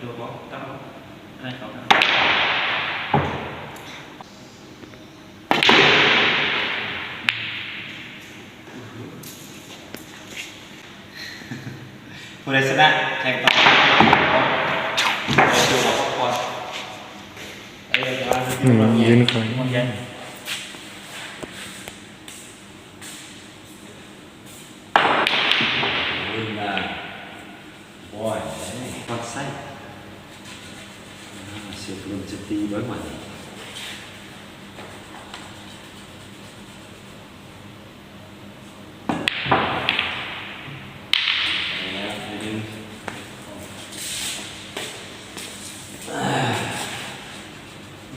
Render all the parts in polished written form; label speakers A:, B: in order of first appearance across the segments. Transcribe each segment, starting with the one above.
A: ตัวบล็อกตั้งให้เขาครับผู้ใดชนะแข่งต่อตัวบล็อกก่อน
B: ยืนคอย
C: วัดไส้เสียบลมจะตีไว้ใหม่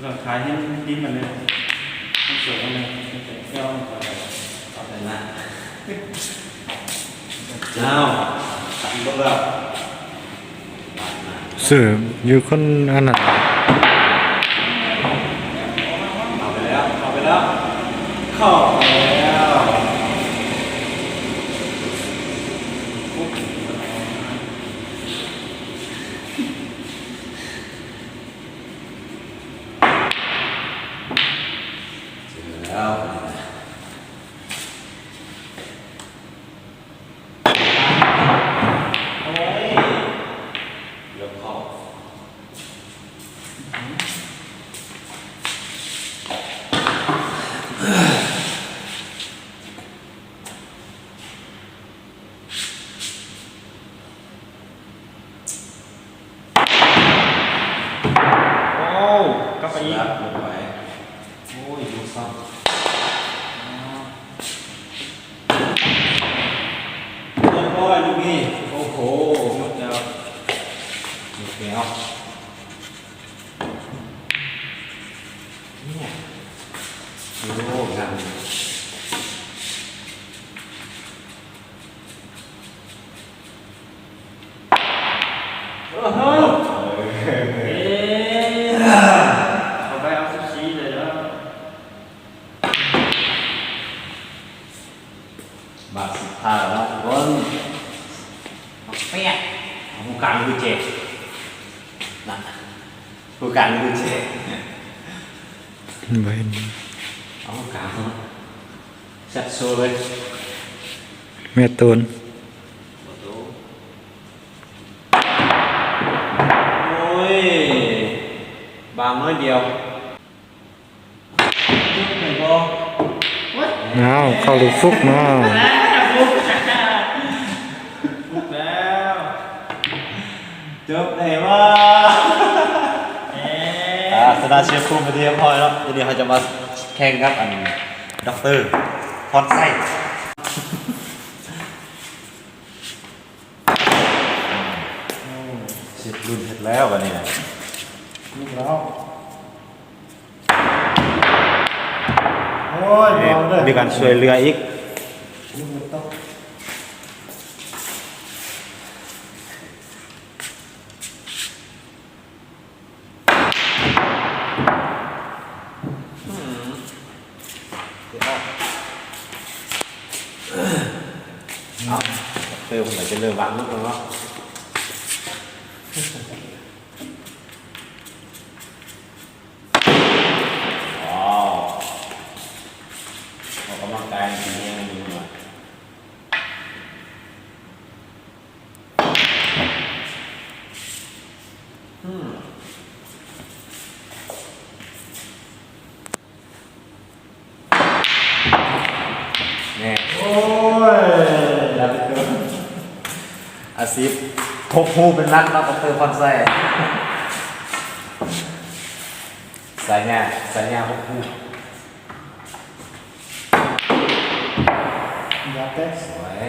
A: เราขายให้ดิ้นมันเลยต้องสวยมันเลยเจ้าก่อนเอาแต่ละ
C: เจ้าตัดรถแล้ว
B: เสืออยู่คนอันนั้น
C: เอาไปแล้วเอาไปแล้วเข้าไปแล้วเจอแล้วโอ้ยเริ่มเข้า
A: โอ้กลับไปอีก
C: รับลงไปโอ้ยดูซ้ำเรียบร้อยลูกนี่โอ้โห
A: หมดแล้ว
C: ลูกแล้วเนี่ยโอ้งานโอ้โห
A: เอาไปเอาชี้เลยแล้ว
C: บาทสิบห้าแล้ววันเปี้ยผู้การดูเจ็บนะผู้การดูเจ็บ
B: บ่เห็น
C: เอาผู้การแซ่บโซ่เลย
B: แม่ตูน
C: โอ้ยบางน้อยเดียว
A: จุ๊บไหนบอ
B: อ้าวเข้าลูกฟุกเนาะ
A: ฟุกแล้ว
C: จบได้ว่าสตาร์เชฟคุมไปเรียบร้อยแล้วทีนี้เขาจะมาแข่งกับอันด็อกเตอร์พอดไส้เชฟรุ่นเสร็จแล้ววันนี้
A: ลูกแล้วโอ้ยเบาเลย
C: มีการช่วยเหลืออีก
A: ลูกมันต้อง
C: เอาเติมหน่อยจะเริ่มวางลูกแล้วเนาะว้าวออกกำลังกายจริงๆนะดูหน่อยเนี่ยโอ้ยแล้วเป็นตัวอาซิฟพกหูเป็นรักแล้วก็เติมคอนไซสายงานพกหู
A: ยาเต้
C: สวย